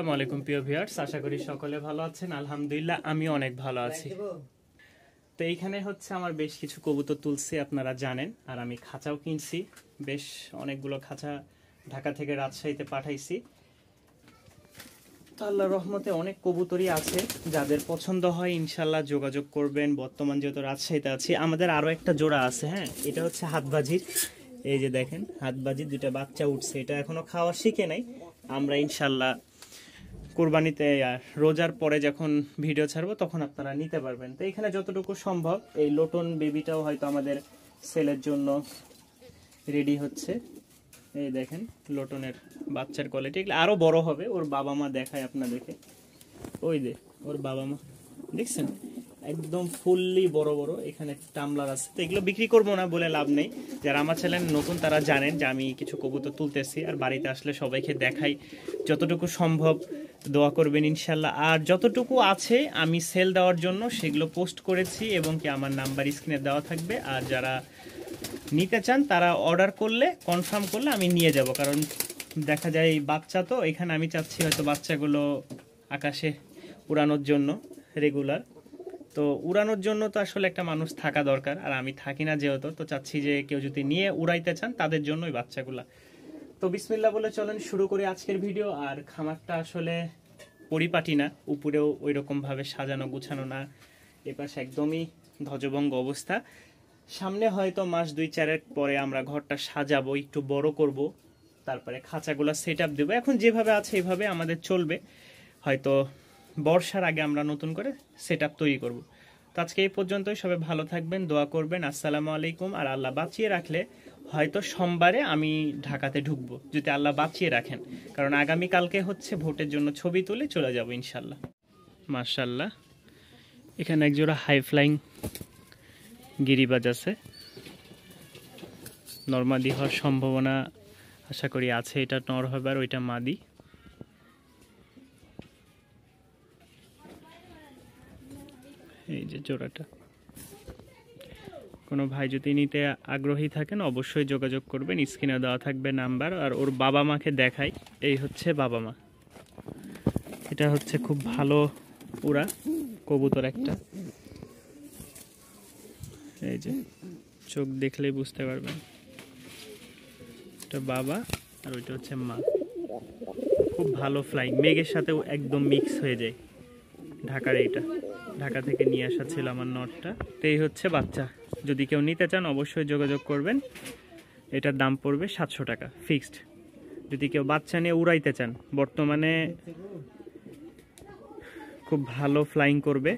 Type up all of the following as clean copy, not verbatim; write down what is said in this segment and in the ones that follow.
আসসালামু আলাইকুম প্রিয় ভিউয়ার্স, আশা করি সকলে ভালো আছেন। আলহামদুলিল্লাহ আমি অনেক ভালো আছি। তো এইখানে হচ্ছে আমার বেশ কিছু কবুতর তুলছি, আপনারা জানেন। আর আমি খাঁচাও কিনছি, বেশ অনেকগুলো খাঁচা ঢাকা থেকে রাজশাহীতে পাঠাইছি। তো আল্লাহর রহমতে অনেক কবুতরই আছে, যাদের পছন্দ হয় ইনশাল্লাহ যোগাযোগ করবেন। বর্তমান যেহেতু রাজশাহীতে আছি, আমাদের আরও একটা জোড়া আছে। হ্যাঁ, এটা হচ্ছে হাতবাজির। এই যে দেখেন হাতবাজির দুইটা বাচ্চা উঠছে, এটা এখনো খাওয়া শিখে নাই। আমরা ইনশাল্লাহ কুরবানিতে আর রোজার পরে যখন ভিডিও ছাড়বো তখন আপনারা নিতে পারবেন। তো এখানে যতটুকু সম্ভব এই লোটন বেবিটাও হয়তো আমাদের সেলের জন্য রেডি হচ্ছে। এই দেখেন লোটনের বাচ্চার কোয়ালিটি, এগুলো আরও বড় হবে। ওর বাবা মা দেখায় আপনাদেরকে, ওই যে ওর বাবা মা দেখছেন, একদম ফুললি বড় বড়। এখানে টামলার আছে, তো এগুলো বিক্রি করবো না বলে লাভ নেই। যারা আমার চ্যানেল নতুন তারা জানেন যে আমি কিছু কবুতর তুলতেছি, আর বাড়িতে আসলে সবাইকে দেখাই। যতটুকু সম্ভব দোয়া করবেন ইনশাল্লাহ। আর যতটুকু আছে আমি সেল দেওয়ার জন্য সেগুলো পোস্ট করেছি, এবং কি আমার নাম্বার স্ক্রিনে দেওয়া থাকবে। আর যারা নিতে চান তারা অর্ডার করলে, কনফার্ম করলে আমি নিয়ে যাব। কারণ দেখা যায় এই বাচ্চা, তো এখানে আমি চাচ্ছি হয়তো বাচ্চাগুলো আকাশে উড়ানোর জন্য রেগুলার। তো উড়ানোর জন্য তো আসলে একটা মানুষ থাকা দরকার, আর আমি থাকি না যেহেতু, তো চাচ্ছি যে কেউ যদি নিয়ে উড়াইতে চান তাদের জন্য ওই বাচ্চাগুলা। তো বিসমিল্লাহ বলে চলেন শুরু করি আজকের ভিডিও। আর খামারটা আসলে পরিপাটি না, উপরেও ওই রকমভাবে সাজানো গুছানো না, এপাশে একদমই ধ্বজভঙ্গ অবস্থা। সামনে হয়তো মাস 2-4 পরে আমরা ঘরটা সাজাবো, একটু বড় করব, তারপরে খাঁচাগুলো সেট আপ দেবো। এখন যেভাবে আছে এভাবে আমাদের চলবে, হয়তো বর্ষার আগে আমরা নতুন করে সেট আপ তৈরি করব। তো আজকে এই পর্যন্তই, সবাই ভালো থাকবেন, দোয়া করবেন। আসসালামু আলাইকুম। আর আল্লাহ বাঁচিয়ে রাখলে হয়তো সোমবারে আমি ঢাকাতে ঢুকবো, যদি আল্লাহ বাঁচিয়ে রাখেন। কারণ আগামীকালকে হচ্ছে ভোটের জন্য ছবি তুলে চলে যাব ইনশাল্লাহ। মাশাল্লাহ, এখানে একজোড়া হাই ফ্লাইং গিরিবাজ আছে, নরমাদি হওয়ার সম্ভাবনা আশা করি আছে। এটা নর হবে আর ওইটা মাদি। এই যে জোড়াটা, কোনো ভাই যদি নিতে আগ্রহী থাকেন অবশ্যই যোগাযোগ করবেন, স্ক্রিনে দেওয়া থাকবে নাম্বার। আর ওর বাবা মাকে দেখাই, এই হচ্ছে বাবা মা। এটা হচ্ছে খুব ভালো উড়া কবুতর একটা, এই যে চোখ দেখলেই বুঝতে পারবেন। এটা বাবা আর ওইটা হচ্ছে মা। খুব ভালো ফ্লাইং, মেঘের সাথেও একদম মিক্স হয়ে যায়। ঢাকার এইটা, ঢাকা থেকে নিয়ে আসা ছিল আমার নটটা। তো এই হচ্ছে বাচ্চা, যদি কেউ নিতে চান অবশ্যই যোগাযোগ করবেন। এটার দাম পড়বে 700 টাকা ফিক্সড। যদি কেউ বাচ্চা নিয়ে উড়াইতে চান, বর্তমানে খুব ভালো ফ্লাইং করবে,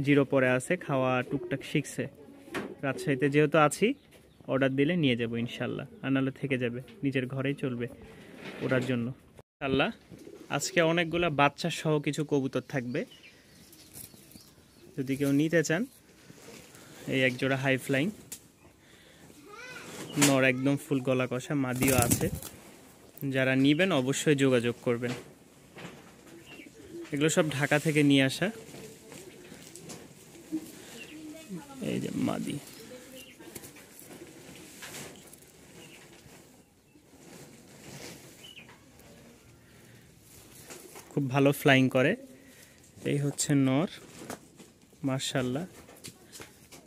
জিরো পরে আছে, খাওয়া টুকটাক শিখছে। রাজশাহীতে যেহেতু আছি, অর্ডার দিলে নিয়ে যাব ইনশাল্লাহ, আনালে থেকে যাবে, নিজের ঘরেই চলবে ওড়ার জন্য ইনশাল্লাহ। আজকে অনেকগুলো বাচ্চা সহ কিছু কবুতর থাকবে, যদি কেউ নিতে চান। এই একজোড়া হাই ফ্লাইং নর, একদম ফুল গলা কষা, মাদিও আছে। যারা নিবেন অবশ্যই যোগাযোগ করবেন। এগুলো সব ঢাকা থেকে নিয়ে আসা। এই যে মাদি, খুব ভালো ফ্লাইং করে। এই হচ্ছে নর, মাশাআল্লাহ।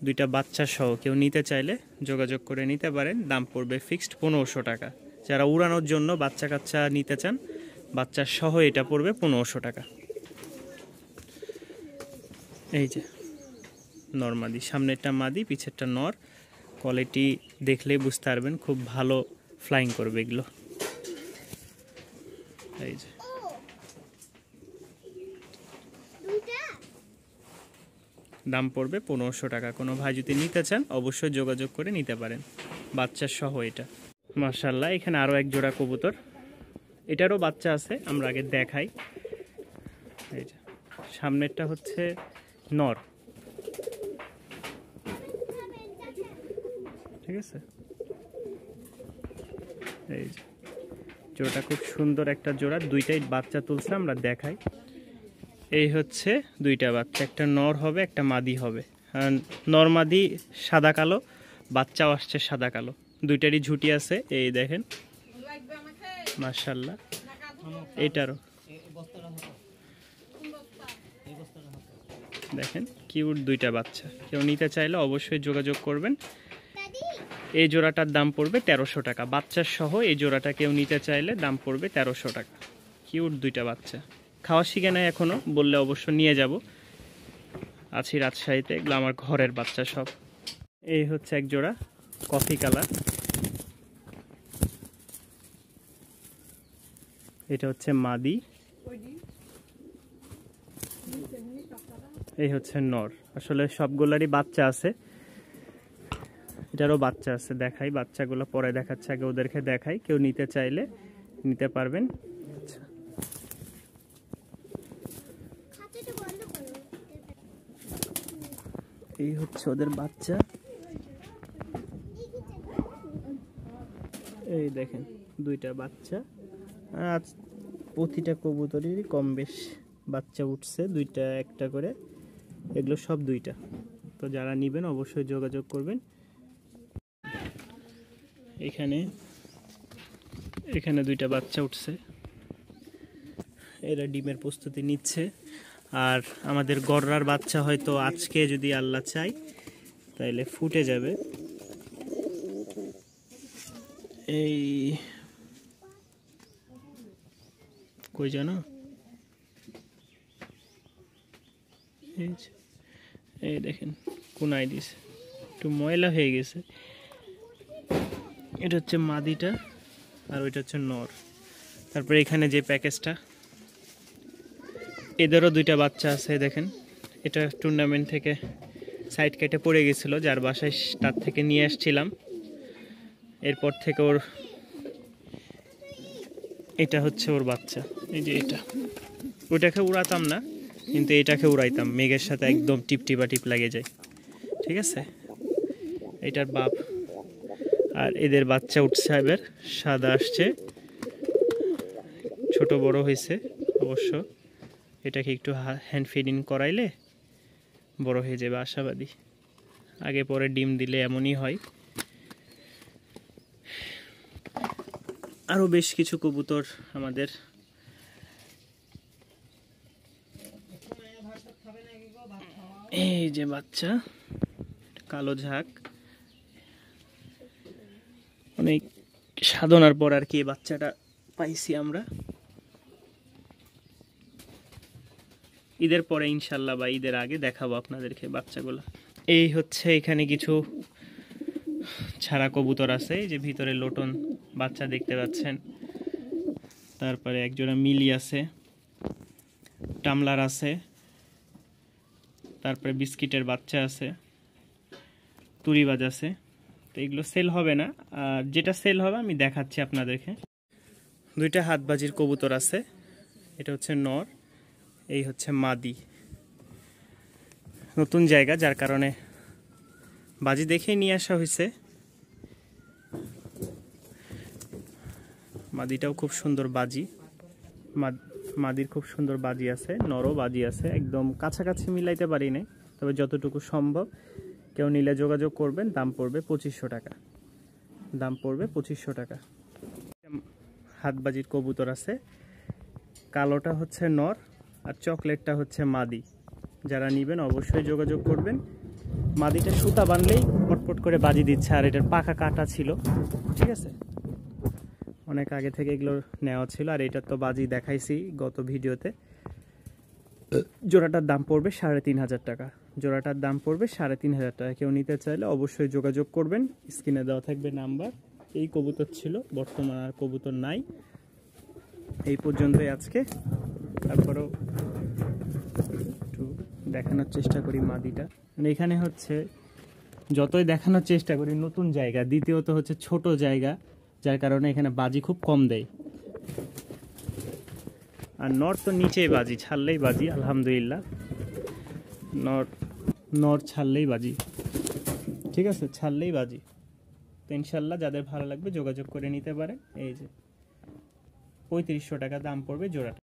দুইটা বাচ্চা সহ কেউ নিতে চাইলে যোগাযোগ করে নিতে পারেন। দাম পড়বে ফিক্সড 1500 টাকা। যারা উড়ানোর জন্য বাচ্চা কাচ্চা নিতে চান, বাচ্চা সহ এটা পড়বে 1500 টাকা। এই যে নর মাদি, সামনেরটা মাদি, পিছেরটা নর। কোয়ালিটি দেখলেই বুঝতে পারবেন, খুব ভালো ফ্লাইং করবে এগুলো। এই যে দাম পড়বে 1500 টাকা। কোনো ভাই যদি নিতে চান অবশ্যই যোগাযোগ করে নিতে পারেন, বাচ্চা সহ এটা। মাশাআল্লাহ, এখানে আরও এক জোড়া কবুতর, এটারও বাচ্চা আছে, আমরা আগে দেখাই। এই যে সামনেরটা হচ্ছে নর, ঠিক আছে। এই যে জোড়াটা খুব সুন্দর একটা জোড়া, দুইটাই বাচ্চা তুলছে, আমরা দেখাই। এই হচ্ছে দুইটা বাচ্চা, একটা নর হবে একটা মাদি হবে। নর মাদি সাদা কালো, বাচ্চাও আসছে সাদা কালো, দুইটারই ঝুটি আছে। এই দেখেন মাশাআল্লাহ। এটারও দেখেন কিউট দুইটা বাচ্চা, কেউ নিতে চাইলে অবশ্যই যোগাযোগ করবেন। এই জোড়াটার দাম পড়বে 1300 টাকা, বাচ্চার সহ এই জোড়াটা কেউ নিতে চাইলে দাম পড়বে 1300 টাকা। কিউট দুইটা বাচ্চা, খাওয়া শিখে নাই এখনো, বললে অবশ্য নিয়ে যাব। আছি রাজশাহীতে, এগুলো আমার ঘরের বাচ্চা সব। এই হচ্ছে এক জোড়া কফি কালার, এটা হচ্ছে মাদি, এই হচ্ছে নর। আসলে সবগুলারই বাচ্চা আছে, এটারও বাচ্চা আছে, দেখাই বাচ্চাগুলো পরে দেখাচ্ছে, আগে ওদেরকে দেখাই, কেউ নিতে চাইলে নিতে পারবেন। আচ্ছা, এই হচ্ছে ওদের বাচ্চা, এই দেখেন দুইটা বাচ্চা। আজ প্রতিটা কবুতরেরই কম বেশ বাচ্চা উঠছে, দুইটা একটা করে, এগুলো সব দুইটা। তো যারা নেবেন অবশ্যই যোগাযোগ করবেন। এখানে এখানে দুইটা বাচ্চা উঠছে, এরা ডিমের প্রস্তুতি নিচ্ছে। আর আমাদের গররার বাচ্চা হয়তো আজকে যদি আল্লাহ চাই তাইলে ফুটে যাবে। এই কই জানো, এই দেখেন কোনায় দিছে, একটু ময়লা হয়ে গেছে। এটা হচ্ছে মাদিটা আর ওইটা হচ্ছে নর। তারপরে এখানে যে প্যাকেজটা, এদেরও দুইটা বাচ্চা আছে দেখেন। এটা টুর্নামেন্ট থেকে সাইড কেটে পড়ে গেছিল, যার বাসায় তার থেকে নিয়ে আসছিলাম। এরপর থেকে ওর, এটা হচ্ছে ওর বাচ্চা। এই যে এটা, ওইটাকে উড়াতাম না কিন্তু এটাকে উড়াইতাম, মেঘের সাথে একদম টিপটিপা টিপ লাগে যায়, ঠিক আছে। এটার বাপ। আর এদের বাচ্চা উঠছে, এবার সাদা আসছে, ছোট বড় হয়েছে অবশ্য। এটাকে একটু হ্যান্ড ফিডিং করাইলে বড় হয়ে যাবে আশাবাদী। আগে পরে ডিম দিলে এমনই হয়। আরও বেশ কিছু কবুতর আমাদের। এই যে বাচ্চা, কালো ঝাঁক, অনেক সাধনার পর আর কি বাচ্চাটা পাইছি আমরা। ঈদের পরে ইনশাল্লাহ বা ঈদের আগে দেখাবো আপনাদেরকে বাচ্চাগুলো। এই হচ্ছে এখানে কিছু ছাড়া কবুতর আছে, এই যে ভিতরে লোটন বাচ্চা দেখতে পাচ্ছেন। তারপরে একজোড়া মিলি আছে, টামলার আছে, তারপরে বিস্কিটের বাচ্চা আছে, তুরিবাজ আছে। তো এগুলো সেল হবে না, আর যেটা সেল হবে আমি দেখাচ্ছি আপনাদেরকে। দুইটা হাতবাজির কবুতর আছে, এটা হচ্ছে নর, এই হচ্ছে মাদি। নতুন জায়গা, যার কারণে বাজি দেখেই নিয়ে আসা হয়েছে। মাদিটাও খুব সুন্দর বাজি, মাদির খুব সুন্দর বাজি আছে, নরও বাজি আছে, একদম কাছাকাছি মিলাইতে পারি নাই, তবে যতটুকু সম্ভব। কেউ নিলে যোগাযোগ করবেন, দাম পড়বে 2500 টাকা, দাম পড়বে 2500 টাকা। হাতবাজির কবুতর আছে, কালোটা হচ্ছে নর আর চকলেটটা হচ্ছে মাদি। যারা নেবেন অবশ্যই যোগাযোগ করবেন। মাদিটা সুতা বানলেই পটপট করে বাজি দিচ্ছে, আর এটার পাখা কাটা ছিল, ঠিক আছে, অনেক আগে থেকে এগুলো নেওয়া ছিল। আর এটার তো বাজি দেখাইছি গত ভিডিওতে। জোড়াটার দাম পড়বে 3500 টাকা, জোড়াটার দাম পড়বে 3500 টাকা। কেউ নিতে চাইলে অবশ্যই যোগাযোগ করবেন, স্ক্রিনে দেওয়া থাকবে নাম্বার। এই কবুতর ছিল, বর্তমান আর কবুতর নাই। এই পর্যন্তই আজকে, তারপরেও একটু দেখানোর চেষ্টা করি মাদিটা। মানে এখানে হচ্ছে যতই দেখানোর চেষ্টা করি, নতুন জায়গা, দ্বিতীয়ত হচ্ছে ছোট জায়গা, যার কারণে এখানে বাজি খুব কম দেয়। আর নর তো নিচেই বাজি, ছাড়লেই বাজি, আলহামদুলিল্লাহ। নর ছাড়লেই বাজি, ঠিক আছে, ছাড়লেই বাজি। তো ইনশাল্লাহ যাদের ভালো লাগবে যোগাযোগ করে নিতে পারেন। এই যে 3500 টাকা দাম পড়বে জোড়াটা।